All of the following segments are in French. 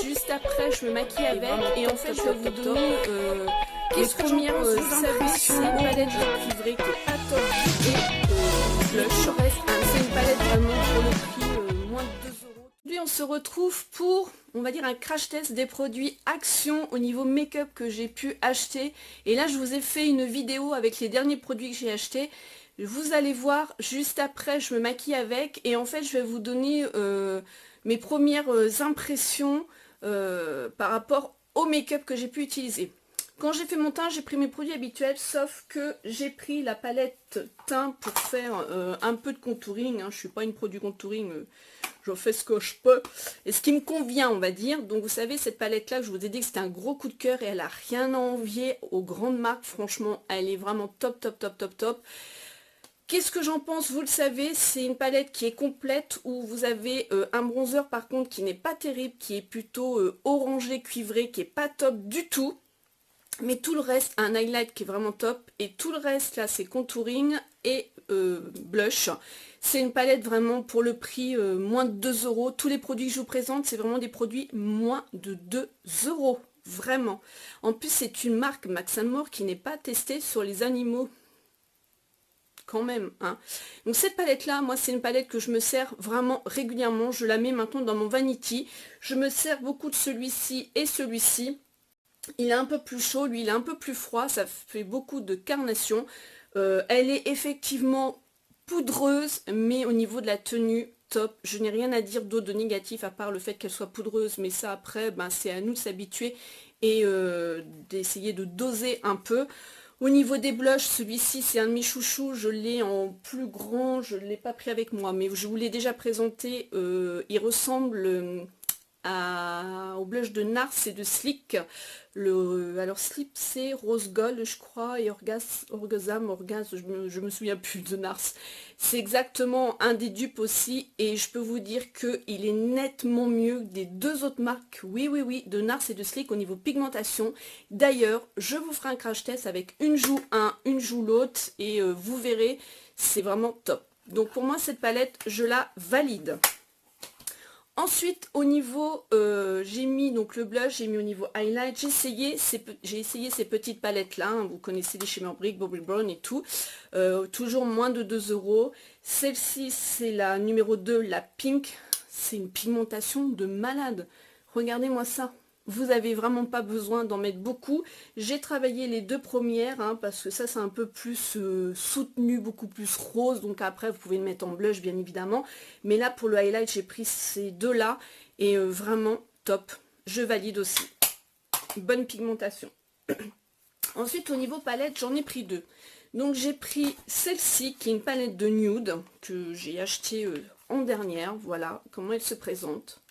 Juste après, je me maquille avec et en fait, je vais vous donner les premières impressions. C'est une palette cuivrée qui est pas top et blush. C'est une palette vraiment pour le prix moins de 2 euros. Aujourd'hui, on se retrouve pour, on va dire, un crash test des produits Action au niveau make-up que j'ai pu acheter. Et là, je vous ai fait une vidéo avec les derniers produits que j'ai achetés. Vous allez voir, juste après, je me maquille avec et en fait, je vais vous donner mes premières impressions par rapport au make-up que j'ai pu utiliser. Quand j'ai fait mon teint, j'ai pris mes produits habituels, sauf que j'ai pris la palette teint pour faire un peu de contouring. Je ne suis pas une produit contouring, je fais ce que je peux. Et ce qui me convient, on va dire. Donc vous savez, cette palette-là, je vous ai dit que c'était un gros coup de cœur et elle n'a rien à envier aux grandes marques. Franchement, elle est vraiment top, top, top, top, top. Qu'est-ce que j'en pense? Vous le savez, c'est une palette qui est complète où vous avez un bronzer par contre qui n'est pas terrible, qui est plutôt orangé, cuivré, qui est pas top du tout. Mais tout le reste, un highlight qui est vraiment top. Et tout le reste là, c'est contouring et blush. C'est une palette vraiment pour le prix moins de 2 euros. Tous les produits que je vous présente, c'est vraiment des produits moins de 2 euros. Vraiment. En plus, c'est une marque Max More qui n'est pas testée sur les animaux. Quand même, hein. Donc cette palette là, moi c'est une palette que je me sers vraiment régulièrement, je la mets maintenant dans mon vanity, je me sers beaucoup de celui-ci et celui-ci, il est un peu plus chaud, lui il est un peu plus froid, ça fait beaucoup de carnation, elle est effectivement poudreuse, mais au niveau de la tenue, top, je n'ai rien à dire d'autre de négatif à part le fait qu'elle soit poudreuse, mais ça après, ben, c'est à nous de s'habituer et d'essayer de doser un peu. Au niveau des blushs, celui-ci c'est un de mes chouchous, je l'ai en plus grand, je ne l'ai pas pris avec moi, mais je vous l'ai déjà présenté, il ressemble au blush de Nars et de Sleek. Alors Sleek c'est Rose Gold je crois, et Orgasme, je me souviens plus de Nars. C'est exactement un des dupes aussi, et je peux vous dire qu'il est nettement mieux des deux autres marques, oui oui oui, de Nars et de Sleek au niveau pigmentation. D'ailleurs, je vous ferai un crash test avec une joue un, une joue l'autre, et vous verrez, c'est vraiment top. Donc pour moi cette palette, je la valide. Ensuite, au niveau, j'ai mis donc le blush, j'ai mis au niveau highlight, j'ai essayé ces petites palettes là, hein, vous connaissez les Shimmer Brick, Bobbi Brown et tout, toujours moins de 2 euros. Celle-ci, c'est la numéro 2, la Pink, c'est une pigmentation de malade. Regardez-moi ça. Vous avez vraiment pas besoin d'en mettre beaucoup. J'ai travaillé les deux premières, hein, parce que ça c'est un peu plus soutenu, beaucoup plus rose. Donc après vous pouvez le mettre en blush bien évidemment. Mais là pour le highlight j'ai pris ces deux là. Et vraiment top. Je valide aussi. Bonne pigmentation. Ensuite au niveau palette j'en ai pris deux. Donc j'ai pris celle-ci qui est une palette de nude que j'ai achetée en dernière. Voilà comment elle se présente.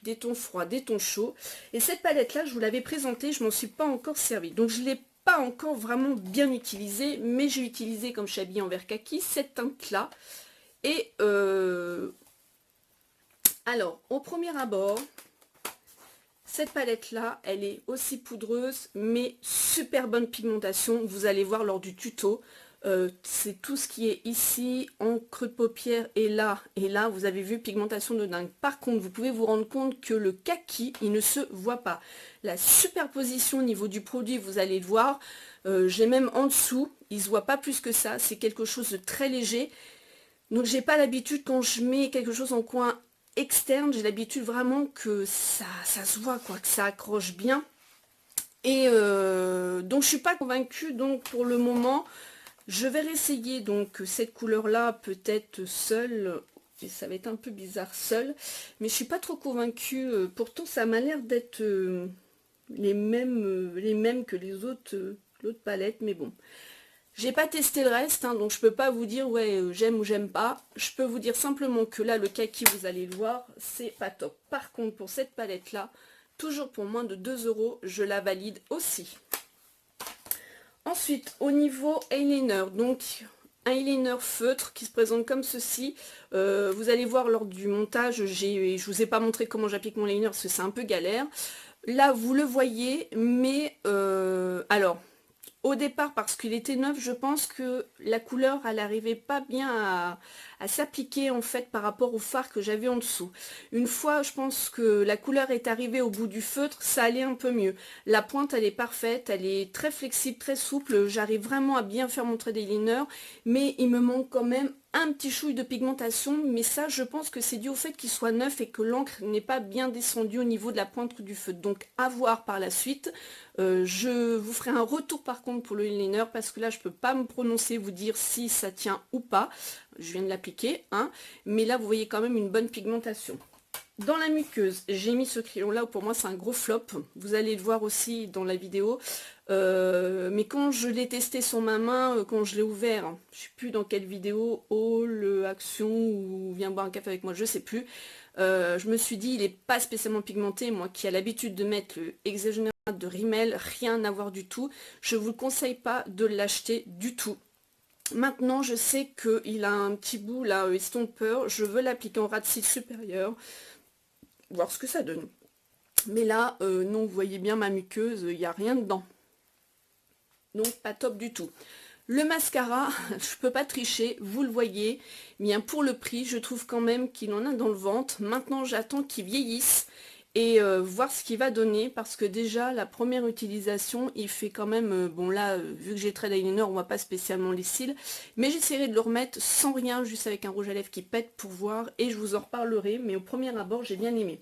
Des tons froids, des tons chauds. Et cette palette là, je vous l'avais présentée, je m'en suis pas encore servi. Donc je ne l'ai pas encore vraiment bien utilisée, mais j'ai utilisé, comme je suis habillée en vert kaki, cette teinte là. Et alors, au premier abord, cette palette là, elle est aussi poudreuse, mais super bonne pigmentation. Vous allez voir lors du tuto. C'est tout ce qui est ici, en creux de paupière et là, vous avez vu, pigmentation de dingue. Par contre, vous pouvez vous rendre compte que le kaki, il ne se voit pas. La superposition au niveau du produit, vous allez le voir, j'ai même en dessous, il se voit pas plus que ça, c'est quelque chose de très léger. Donc j'ai pas l'habitude quand je mets quelque chose en coin externe, j'ai l'habitude vraiment que ça se voit, quoi, que ça accroche bien. Et donc je suis pas convaincue, donc pour le moment, je vais réessayer donc cette couleur là peut-être seule, et ça va être un peu bizarre seule, mais je suis pas trop convaincue, pourtant ça m'a l'air d'être les mêmes que les autres, l'autre palette, mais bon. J'ai pas testé le reste, hein, donc je peux pas vous dire ouais j'aime ou j'aime pas. Je peux vous dire simplement que là le kaki, vous allez le voir, c'est pas top. Par contre pour cette palette là, toujours pour moins de 2 euros, je la valide aussi. Ensuite, au niveau eyeliner, donc un eyeliner feutre qui se présente comme ceci. Vous allez voir lors du montage, je vous ai pas montré comment j'applique mon eyeliner parce que c'est un peu galère. Là, vous le voyez, mais alors, Au départ, parce qu'il était neuf, je pense que la couleur, elle n'arrivait pas bien à s'appliquer en fait par rapport au fard que j'avais en dessous. Une fois, je pense que la couleur est arrivée au bout du feutre, ça allait un peu mieux. La pointe, elle est parfaite, elle est très flexible, très souple. J'arrive vraiment à bien faire mon trait eyeliner, mais il me manque quand même un petit chouille de pigmentation, mais ça je pense que c'est dû au fait qu'il soit neuf et que l'encre n'est pas bien descendue au niveau de la pointe du feutre. Donc à voir par la suite. Je vous ferai un retour par contre pour le eyeliner parce que là je peux pas me prononcer, vous dire si ça tient ou pas. Je viens de l'appliquer, hein, mais là vous voyez quand même une bonne pigmentation. Dans la muqueuse, j'ai mis ce crayon là, pour moi c'est un gros flop, vous allez le voir aussi dans la vidéo, mais quand je l'ai testé sur ma main, quand je l'ai ouvert, je sais plus dans quelle vidéo, Haul, Action ou Viens boire un café avec moi, je sais plus, je me suis dit il n'est pas spécialement pigmenté, moi qui ai l'habitude de mettre le Exagérat de Rimmel, rien à voir du tout, je vous conseille pas de l'acheter du tout. Maintenant, je sais qu'il a un petit bout là, estomper, je veux l'appliquer en ras de cils supérieur, voir ce que ça donne. Mais là, non, vous voyez bien ma muqueuse, il n'y a rien dedans. Donc, pas top du tout. Le mascara, je peux pas tricher, vous le voyez, bien pour le prix, je trouve quand même qu'il en a dans le ventre. Maintenant, j'attends qu'il vieillisse et voir ce qu'il va donner, parce que déjà la première utilisation il fait quand même, bon là vu que j'ai trait d'eyeliner on voit pas spécialement les cils, mais j'essaierai de le remettre sans rien, juste avec un rouge à lèvres qui pète pour voir, et je vous en reparlerai, mais au premier abord j'ai bien aimé.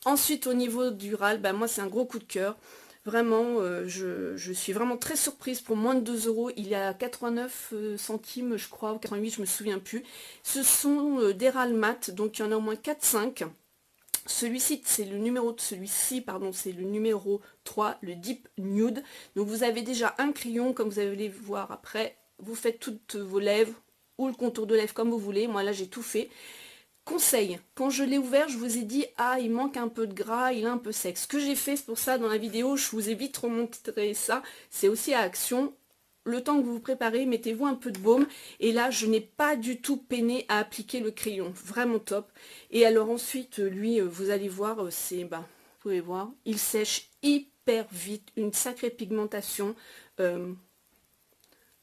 Ensuite au niveau du RAL, bah, moi c'est un gros coup de cœur. Vraiment, je suis vraiment très surprise. Pour moins de 2 euros, il est à 89 centimes je crois, ou 88, je me souviens plus. Ce sont des RAL mat, donc il y en a au moins 4-5. Celui-ci, c'est le numéro de celui-ci, pardon, c'est le numéro 3, le Deep Nude. Donc vous avez déjà un crayon, comme vous allez le voir après. Vous faites toutes vos lèvres ou le contour de lèvres comme vous voulez. Moi là, j'ai tout fait. Conseil, quand je l'ai ouvert, je vous ai dit, ah, il manque un peu de gras, il est un peu sec. Ce que j'ai fait, c'est pour ça, dans la vidéo, je vous ai vite remontré ça. C'est aussi à Action. Le temps que vous vous préparez, mettez-vous un peu de baume. Et là, je n'ai pas du tout peiné à appliquer le crayon. Vraiment top. Et alors ensuite, lui, vous allez voir, c'est, bah, vous pouvez voir, il sèche hyper vite. Une sacrée pigmentation.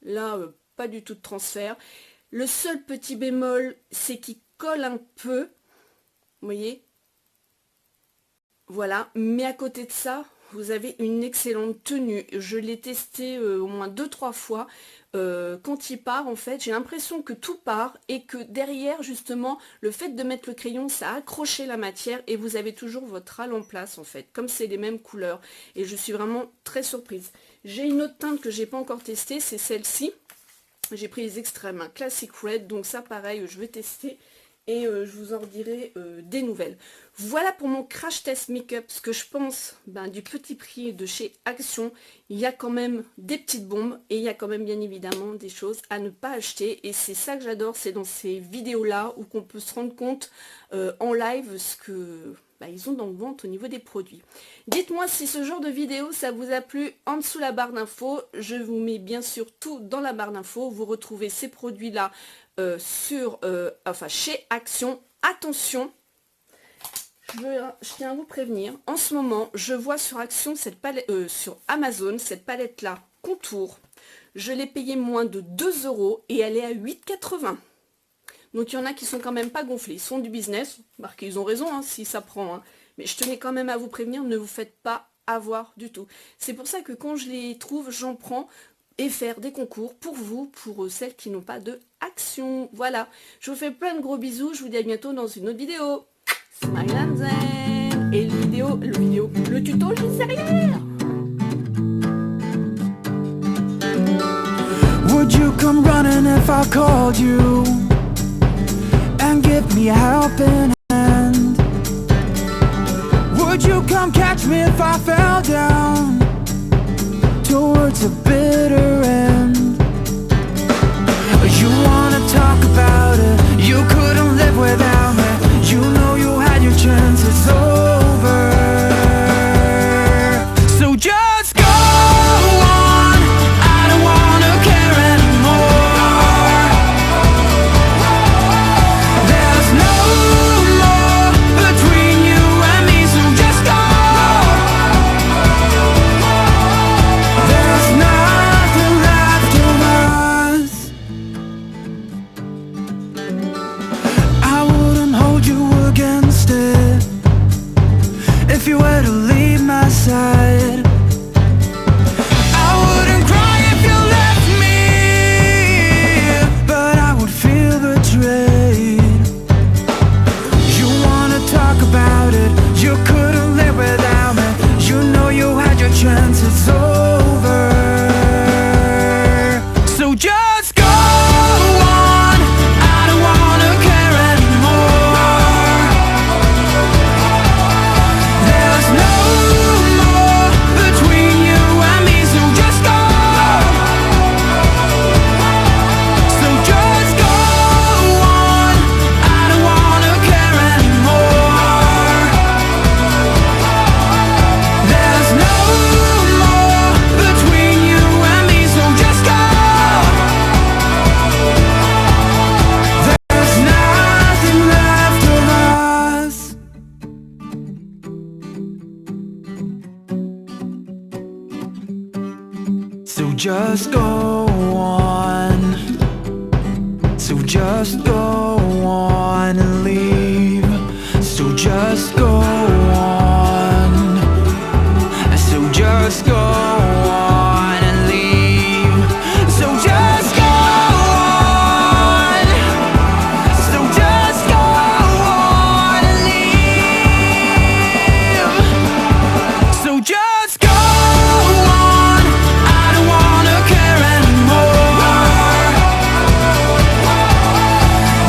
Là, pas du tout de transfert. Le seul petit bémol, c'est qu'il colle un peu. Vous voyez? Voilà. Mais à côté de ça, vous avez une excellente tenue. Je l'ai testé au moins 2-3 fois. Quand il part, en fait, j'ai l'impression que tout part et que derrière, justement, le fait de mettre le crayon, ça a accroché la matière et vous avez toujours votre râle en place, en fait, comme c'est les mêmes couleurs. Et je suis vraiment très surprise. J'ai une autre teinte que j'ai pas encore testée, c'est celle-ci. J'ai pris les extrêmes, hein, Classic Red, donc ça, pareil, je vais tester. Et je vous en redirai des nouvelles. Voilà pour mon crash test make-up, ce que je pense du petit prix de chez Action. Il y a quand même des petites bombes et il y a quand même bien évidemment des choses à ne pas acheter. Et c'est ça que j'adore, c'est dans ces vidéos-là où qu'on peut se rendre compte en live ce que ils ont dans le ventre au niveau des produits. Dites-moi si ce genre de vidéo ça vous a plu en dessous la barre d'infos. Je vous mets bien sûr tout dans la barre d'infos. Vous retrouvez ces produits-là chez Action. Attention, je tiens à vous prévenir, en ce moment je vois sur Action cette palette, sur Amazon, cette palette là contour, je l'ai payée moins de 2 euros et elle est à 8,80. Donc il y en a qui sont quand même pas gonflés, ils sont du business, marqué, ils ont raison hein, si ça prend, hein. Mais je tenais quand même à vous prévenir, ne vous faites pas avoir du tout. C'est pour ça que quand je les trouve, j'en prends et faire des concours pour vous, pour celles qui n'ont pas de Action. Voilà, je vous fais plein de gros bisous, je vous dis à bientôt dans une autre vidéo. Smile and Zen. Et le tuto juste derrière. Would you come running if I called you and give me a helping hand? Would you come catch me if I fell down towards a bitter end? You wanna talk about it, you couldn't live without me. You know you had your chances over, so just go on. I don't wanna care anymore. There's no more between you and me, so just go. There's no just go on. So just go on and leave. So just go on. So just go on and leave. So just go on. So just go on and leave. So just go on. I don't wanna care anymore.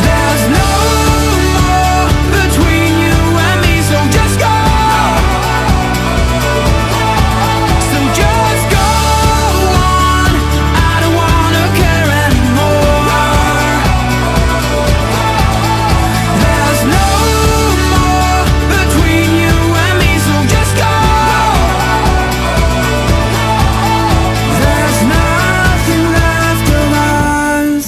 There's no more between you and me. So just go. So just go on. I don't wanna care anymore. There's no more between you and me. So just go. There's nothing left of us.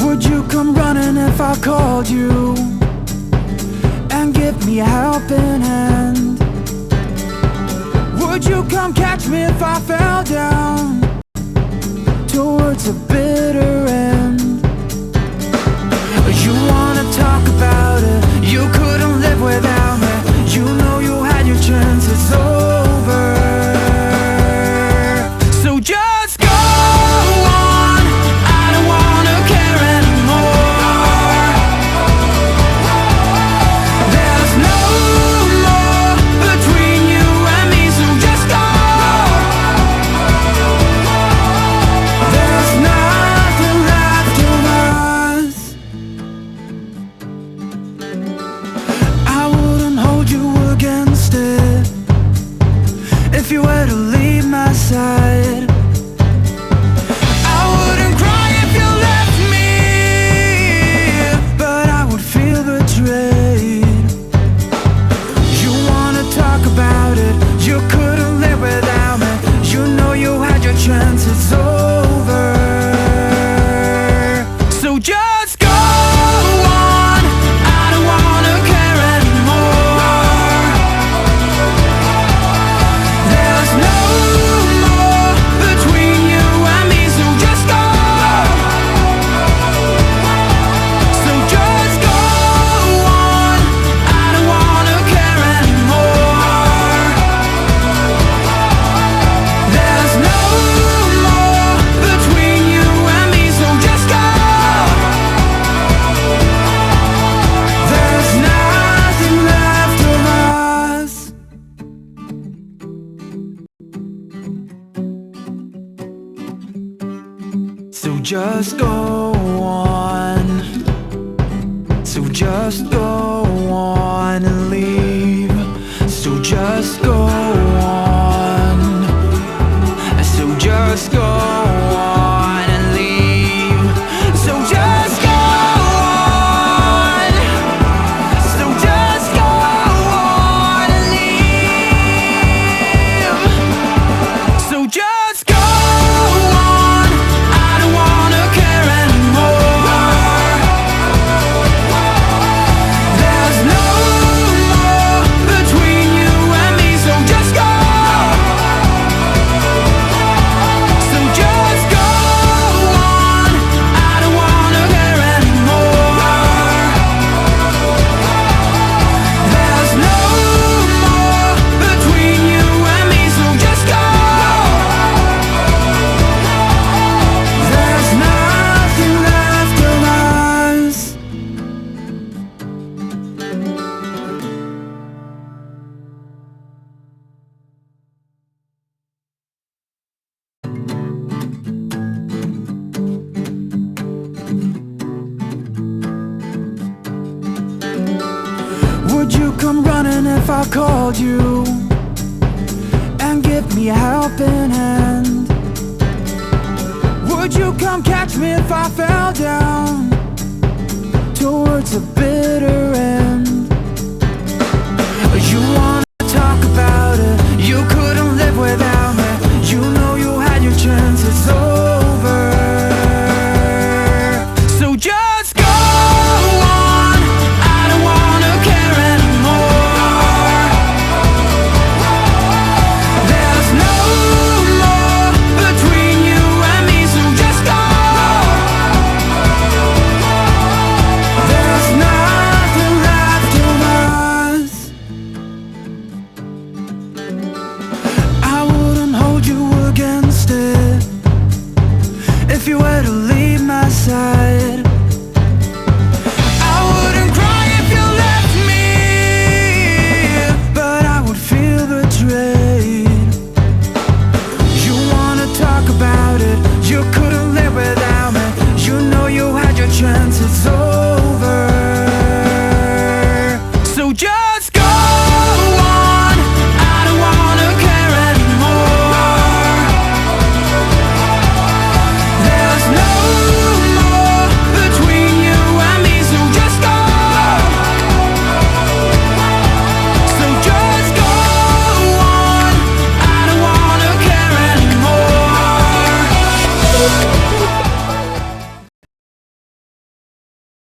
Would you come running if I called you and give me a helping hand? Would you come catch me if I fell down towards a bitter end? You wanna talk about it, you couldn't live without me. You know you had your chance, it's over. So just go on. I don't wanna care anymore. There's no more between you and me. So just go. There's nothing left of us. I wouldn't hold you against it if you were to leave my side. I wouldn't cry if you left me, but I would feel betrayed. You wanna talk about it, you couldn't live without me. You know you had your chance, it's over. So just go on. I don't wanna care anymore. There's no more between you and me. So just go. So just go on. I don't wanna care anymore. There's no more between you and me. So just go. There's nothing left of us. So just go on. So just go on and leave. So just go on. So just go on and leave. So just go on. So just go on and leave. So just go on. I don't wanna care anymore. There's no more between you and me. So just go. So just go on. I don't wanna care anymore. There's no more between you and me. So just go. There's nothing left of us. Would you come running if I called you and give me a helping hand? Would you come catch me if I fell down towards a bitter end?